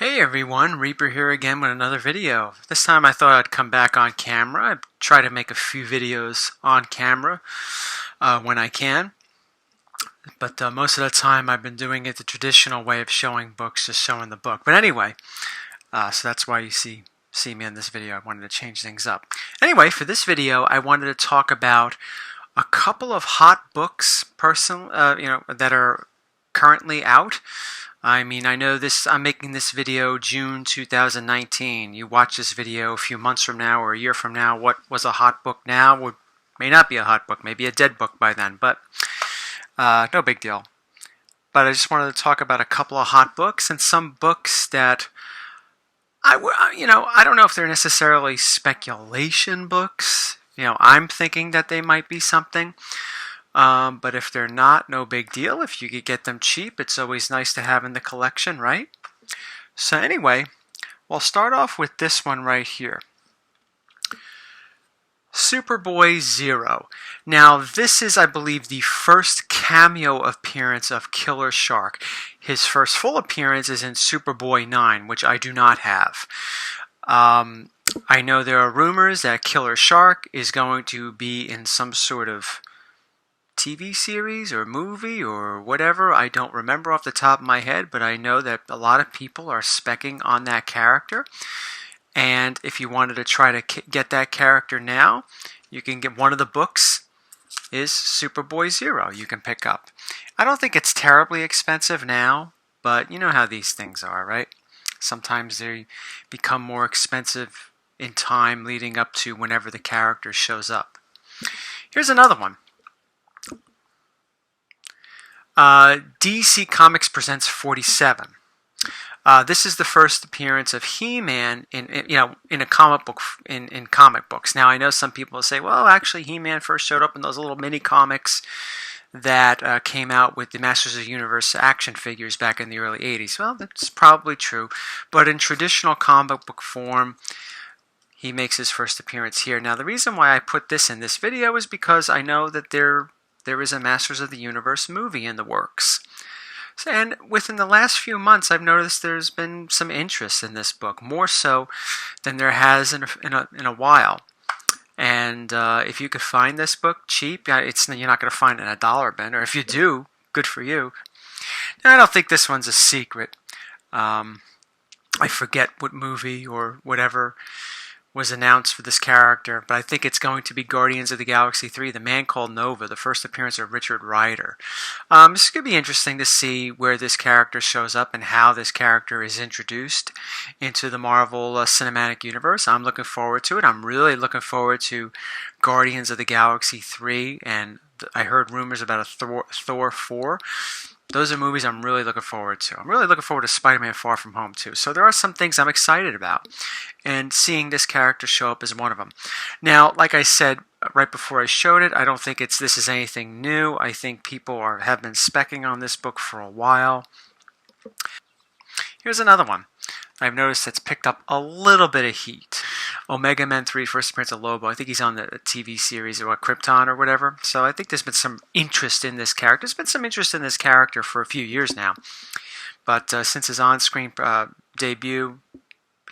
Hey everyone, Reaper here again with another video. This time I thought I'd come back on camera. I try to make a few videos on camera when I can. But most of the time I've been doing it the traditional way of showing books, just showing the book. But anyway, so that's why you see me in this video. I wanted to change things up. Anyway, for this video I wanted to talk about a couple of hot books that are currently out. I mean, I know I'm making this video June 2019. You watch this video a few months from now or a year from now, what was a hot book now may not be a hot book, maybe a dead book by then, but no big deal. But I just wanted to talk about a couple of hot books and some books that I don't know if they're necessarily speculation books. I'm thinking that they might be something. But if they're not, no big deal. If you could get them cheap, it's always nice to have in the collection, right? So anyway, we'll start off with this one right here. Superboy Zero. Now, this is, I believe, the first cameo appearance of Killer Shark. His first full appearance is in Superboy 9, which I do not have. I know there are rumors that Killer Shark is going to be in some sort of TV series or movie or whatever. I don't remember off the top of my head, but I know that a lot of people are specking on that character. And if you wanted to try to get that character now, you can get one of the books is Superboy Zero you can pick up. I don't think it's terribly expensive now, but you know how these things are, right? Sometimes they become more expensive in time leading up to whenever the character shows up. Here's another one. DC Comics presents 47. This is the first appearance of He-Man in a comic book in comic books. Now I know some people will say, well, actually He-Man first showed up in those little mini comics that came out with the Masters of the Universe action figures back in the early 80s. Well, that's probably true, but in traditional comic book form, he makes his first appearance here. Now the reason why I put this in this video is because I know that there is a Masters of the Universe movie in the works. And within the last few months, I've noticed there's been some interest in this book, more so than there has in a while. And if you could find this book cheap, you're not going to find it in a dollar bin, or if you do, good for you. Now, I don't think this one's a secret. I forget what movie or whatever was announced for this character, but I think it's going to be Guardians of the Galaxy 3, The Man Called Nova, the first appearance of Richard Rider. This is going to be interesting to see where this character shows up and how this character is introduced into the Marvel Cinematic Universe. I'm looking forward to it. I'm really looking forward to Guardians of the Galaxy 3, and I heard rumors about a Thor 4. Those are movies I'm really looking forward to. I'm really looking forward to Spider-Man Far From Home too. So there are some things I'm excited about. And seeing this character show up is one of them. Now, like I said right before I showed it, I don't think this is anything new. I think people have been specking on this book for a while. Here's another one. I've noticed it's picked up a little bit of heat. Omega Men 3, first appearance of Lobo. I think he's on the TV series or Krypton or whatever. So I think there's been some interest in this character. There's been some interest in this character for a few years now. But since his on-screen debut,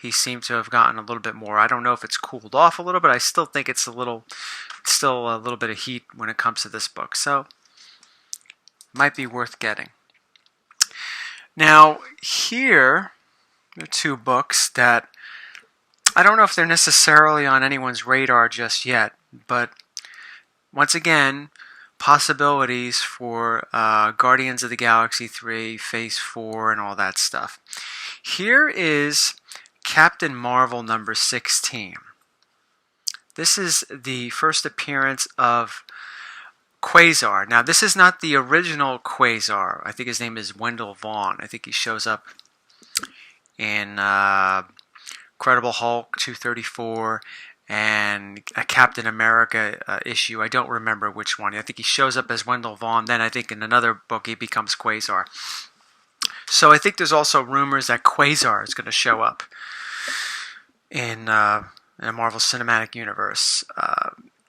he seemed to have gotten a little bit more. I don't know if it's cooled off a little, but I still think it's still a little bit of heat when it comes to this book. So might be worth getting. Now here are two books that I don't know if they're necessarily on anyone's radar just yet, but once again, possibilities for Guardians of the Galaxy 3, Phase 4, and all that stuff. Here is Captain Marvel number 16. This is the first appearance of Quasar. Now, this is not the original Quasar. I think his name is Wendell Vaughn. I think he shows up in Incredible Hulk 234 and a Captain America issue. I don't remember which one. I think he shows up as Wendell Vaughn. Then I think in another book he becomes Quasar. So I think there's also rumors that Quasar is going to show up in a Marvel Cinematic Universe.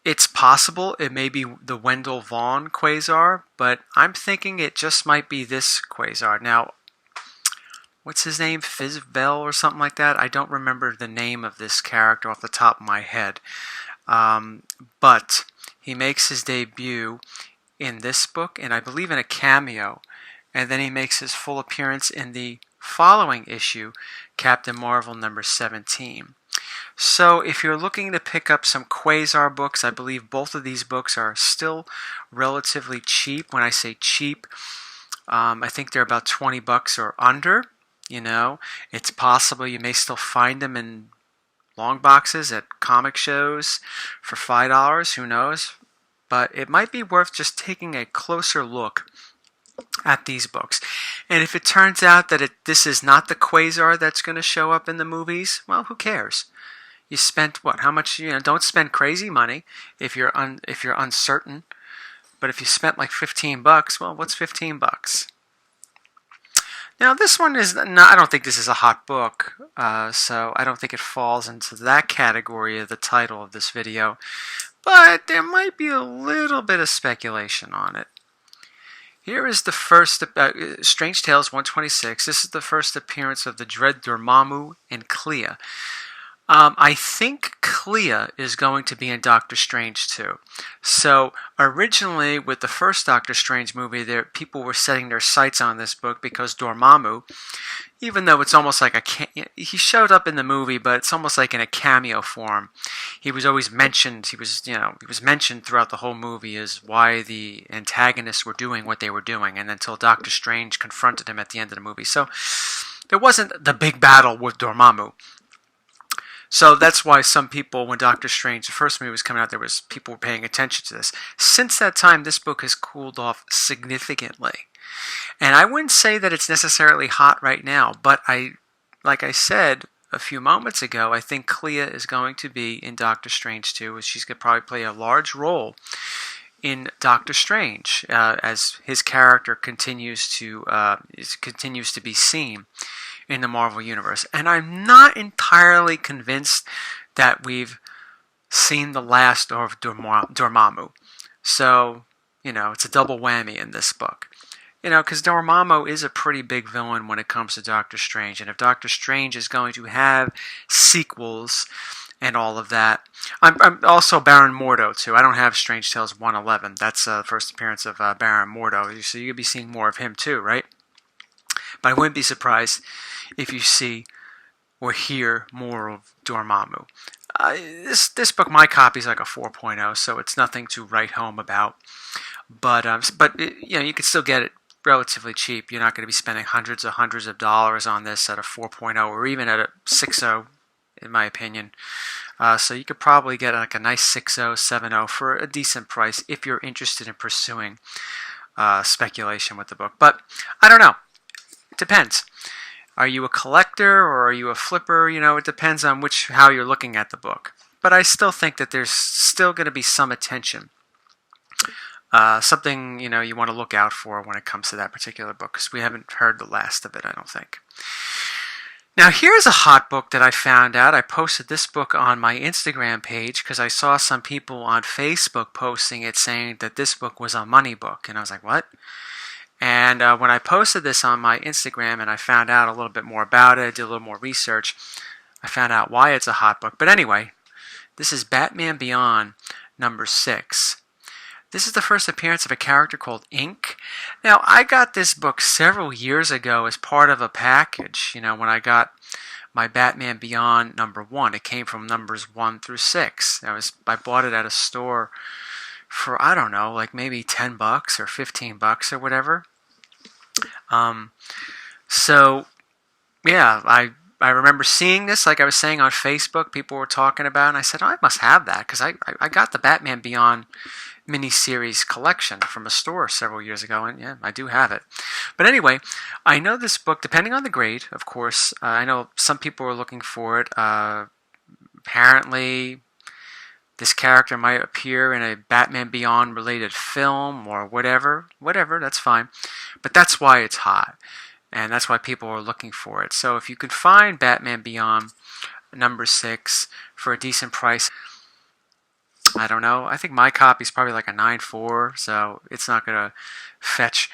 It's possible it may be the Wendell Vaughn Quasar, but I'm thinking it just might be this Quasar. Now, what's his name? Vell or something like that. I don't remember the name of this character off the top of my head. But he makes his debut in this book, and I believe in a cameo. And then he makes his full appearance in the following issue, Captain Marvel number 17. So if you're looking to pick up some Quasar books, I believe both of these books are still relatively cheap. When I say cheap, I think they're about 20 bucks or under. You know, it's possible you may still find them in long boxes at comic shows for $5, who knows? But it might be worth just taking a closer look at these books. And if it turns out that this is not the Quasar that's going to show up in the movies, well, who cares? You spent what? How much? You know, don't spend crazy money if you're uncertain. But if you spent like 15 bucks, well, what's 15 bucks? Now, this one is not, I don't think this is a hot book, so I don't think it falls into that category of the title of this video. But there might be a little bit of speculation on it. Here is the first, Strange Tales 126. This is the first appearance of the Dread Dormammu and Clea. I think Clea is going to be in Doctor Strange too. So originally with the first Doctor Strange movie, people were setting their sights on this book because Dormammu, even though it's almost like he showed up in the movie, but it's almost like in a cameo form. He was always mentioned. He was mentioned throughout the whole movie as why the antagonists were doing what they were doing, and until Doctor Strange confronted him at the end of the movie. So there wasn't the big battle with Dormammu. So that's why some people, when Doctor Strange, the first movie was coming out, people were paying attention to this. Since that time, this book has cooled off significantly. And I wouldn't say that it's necessarily hot right now, but like I said a few moments ago, I think Clea is going to be in Doctor Strange too. She's going to probably play a large role in Doctor Strange as his character continues to be seen in the Marvel Universe. And I'm not entirely convinced that we've seen the last of Dormammu. So, it's a double whammy in this book. Because Dormammu is a pretty big villain when it comes to Doctor Strange. And if Doctor Strange is going to have sequels and all of that. I'm also Baron Mordo, too. I don't have Strange Tales 111. That's the first appearance of Baron Mordo. So you'll be seeing more of him, too, right? But I wouldn't be surprised if you see or hear more of Dormammu. This book, my copy is like a 4.0, so it's nothing to write home about. But you can still get it relatively cheap. You're not going to be spending hundreds of dollars on this at a 4.0 or even at a 6.0, in my opinion. So you could probably get like a nice 6.0, 7.0 for a decent price if you're interested in pursuing speculation with the book. But I don't know. It depends. Are you a collector or are you a flipper? It depends on how you're looking at the book. But I still think that there's still going to be some attention. Something, you want to look out for when it comes to that particular book, because we haven't heard the last of it, I don't think. Now, here's a hot book that I found out. I posted this book on my Instagram page because I saw some people on Facebook posting it saying that this book was a money book. And I was like, what? And when I posted this on my Instagram and I found out a little bit more about it, did a little more research, I found out why it's a hot book. But anyway, this is Batman Beyond number 6. This is the first appearance of a character called Inque. Now, I got this book several years ago as part of a package. When I got my Batman Beyond number 1, it came from numbers 1 through 6. I bought it at a store for, I don't know, like maybe 10 bucks or 15 bucks or whatever. So, yeah, I remember seeing this, like I was saying on Facebook, people were talking about it, and I said, I must have that, because I got the Batman Beyond miniseries collection from a store several years ago, and yeah, I do have it. But anyway, I know this book, depending on the grade, of course, I know some people are looking for it. Apparently, this character might appear in a Batman Beyond related film or whatever, that's fine. But that's why it's hot, and that's why people are looking for it. So if you could find Batman Beyond number 6 for a decent price, I don't know. I think my copy is probably like a 9.4, so it's not going to fetch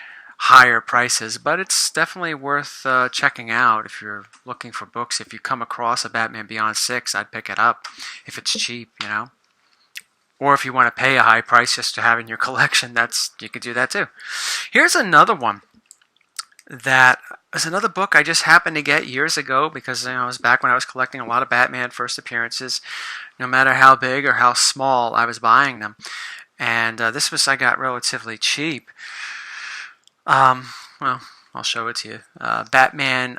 higher prices, but it's definitely worth checking out if you're looking for books. If you come across a Batman Beyond 6, I'd pick it up if it's cheap, you know. Or if you want to pay a high price just to have in your collection, you could do that too. Here's another one that is another book I just happened to get years ago because it was back when I was collecting a lot of Batman first appearances. No matter how big or how small, I was buying them. And this was I got relatively cheap. Well, I'll show it to you. Batman,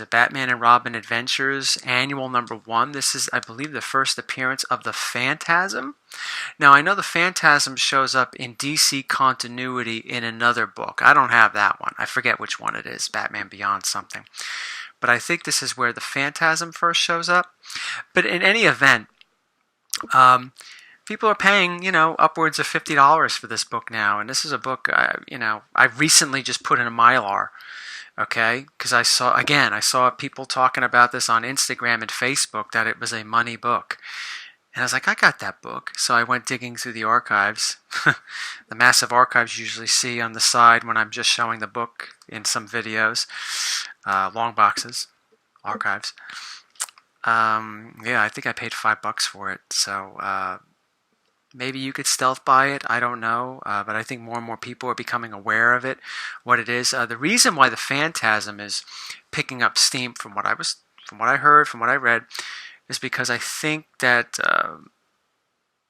Batman and Robin Adventures, Annual #1. This is, I believe, the first appearance of the Phantasm. Now, I know the Phantasm shows up in DC continuity in another book. I don't have that one. I forget which one it is, Batman Beyond something. But I think this is where the Phantasm first shows up. But in any event, people are paying, upwards of $50 for this book now. And this is a book, I recently just put in a Mylar. Okay, because I saw people talking about this on Instagram and Facebook that it was a money book. And I was like, I got that book. So I went digging through the archives. The massive archives you usually see on the side when I'm just showing the book in some videos. Long boxes, archives. I think I paid $5 for it. So maybe you could stealth buy it. I don't know. But I think more and more people are becoming aware of it, what it is. The reason why the Phantasm is picking up steam, from what I heard, from what I read, is because I think that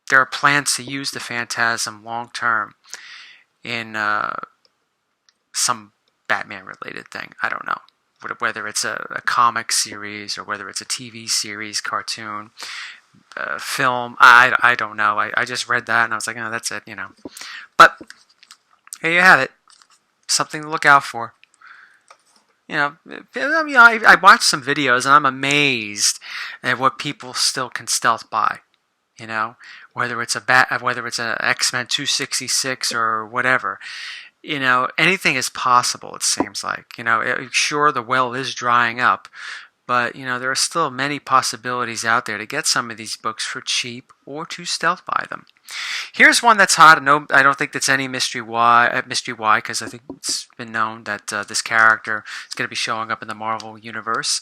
there are plans to use the Phantasm long term in some Batman-related thing. I don't know. Whether it's a comic series or whether it's a TV series, cartoon, film, I don't know. I just read that and I was like, oh, that's it, But here you have it. Something to look out for. I watched some videos and I'm amazed at what people still can stealth buy. Whether it's a X-Men 266 or whatever. Anything is possible, it seems like. Sure, the well is drying up, but, there are still many possibilities out there to get some of these books for cheap or to stealth buy them. Here's one that's hot. No, I don't think that's any mystery why, because I think it's been known that this character is going to be showing up in the Marvel Universe.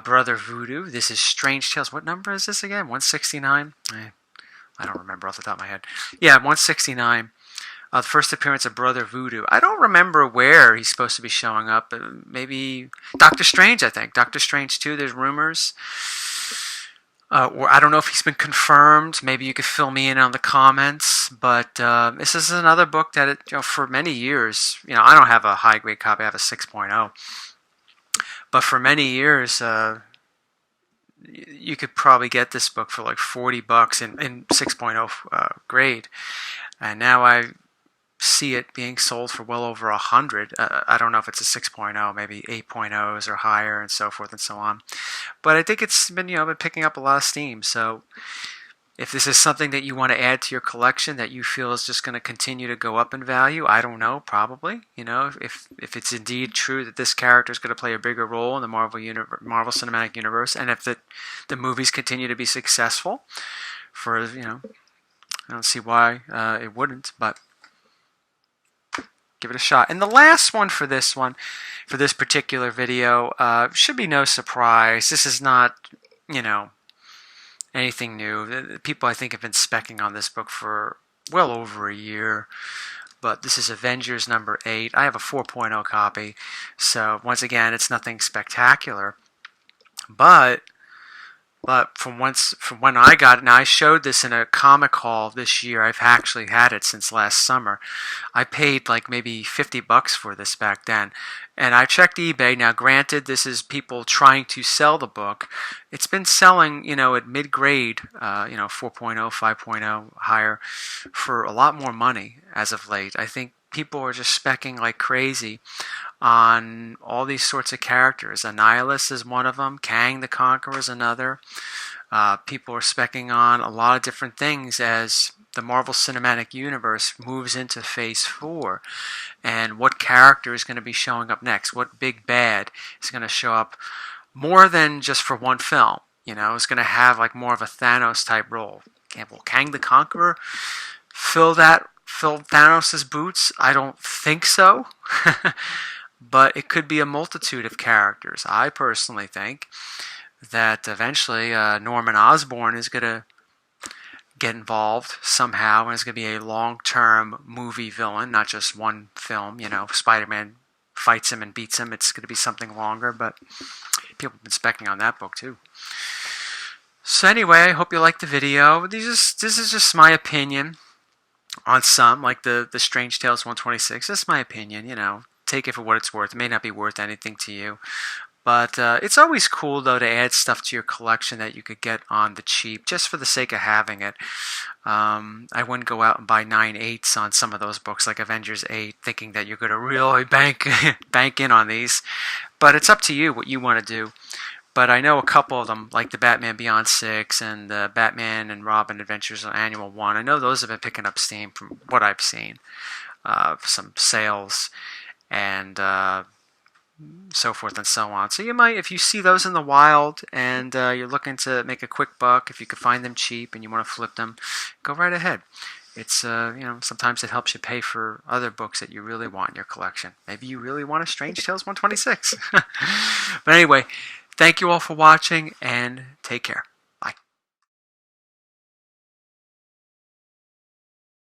Brother Voodoo. This is Strange Tales. What number is this again? 169? I don't remember off the top of my head. Yeah, 169. The first appearance of Brother Voodoo. I don't remember where he's supposed to be showing up. Maybe Doctor Strange, I think. Doctor Strange 2, there's rumors. Or I don't know if he's been confirmed. Maybe you could fill me in on the comments. But this is another book that, for many years, I don't have a high-grade copy. I have a 6.0. But for many years, you could probably get this book for like $40 in 6.0 grade. And now I see it being sold for well over 100. I don't know if it's a 6.0, maybe 8.0s or higher, and so forth and so on. But I think it's been been picking up a lot of steam. So if this is something that you want to add to your collection that you feel is just going to continue to go up in value, I don't know, probably. If it's indeed true that this character is going to play a bigger role in the Marvel Cinematic Universe, and if the movies continue to be successful, I don't see why it wouldn't, but give it a shot. And the last one for this particular video, should be no surprise. This is not, anything new. People, I think, have been specking on this book for well over a year. But this is Avengers #8. I have a 4.0 copy. So, once again, it's nothing spectacular. But from when I got it, now I showed this in a comic haul this year. I've actually had it since last summer. I paid like maybe $50 for this back then. And I checked eBay. Now, granted, this is people trying to sell the book. It's been selling, at mid-grade, 4.0, 5.0, higher, for a lot more money as of late. I think people are just specking like crazy on all these sorts of characters. Annihilus is one of them. Kang the Conqueror is another. People are specking on a lot of different things as the Marvel Cinematic Universe moves into Phase 4. And what character is going to be showing up next? What big bad is going to show up more than just for one film? It's going to have like more of a Thanos type role. Will Kang the Conqueror fill that fill Thanos' boots? I don't think so. But it could be a multitude of characters. I personally think that eventually Norman Osborn is going to get involved somehow, and it's going to be a long-term movie villain, not just one film. You know, Spider-Man fights him and beats him. It's going to be something longer, but people have been speculating on that book too. So anyway, I hope you liked the video. This is just my opinion on some, like the Strange Tales 126. That's my opinion, you know. Take it for what it's worth. It may not be worth anything to you. But it's always cool, though, to add stuff to your collection that you could get on the cheap, just for the sake of having it. I wouldn't go out and buy 9/8 on some of those books, like Avengers 8, thinking that you're going to really bank in on these. But it's up to you what you want to do. But I know a couple of them, like the Batman Beyond 6 and the Batman and Robin Adventures Annual 1. I know those have been picking up steam from what I've seen. Some sales and so forth and so on. So you might, if you see those in the wild and you're looking to make a quick buck, if you could find them cheap and you want to flip them, go right ahead. It's you know, sometimes it helps you pay for other books that you really want in your collection. Maybe you really want a Strange Tales 126. But anyway, thank you all for watching and take care.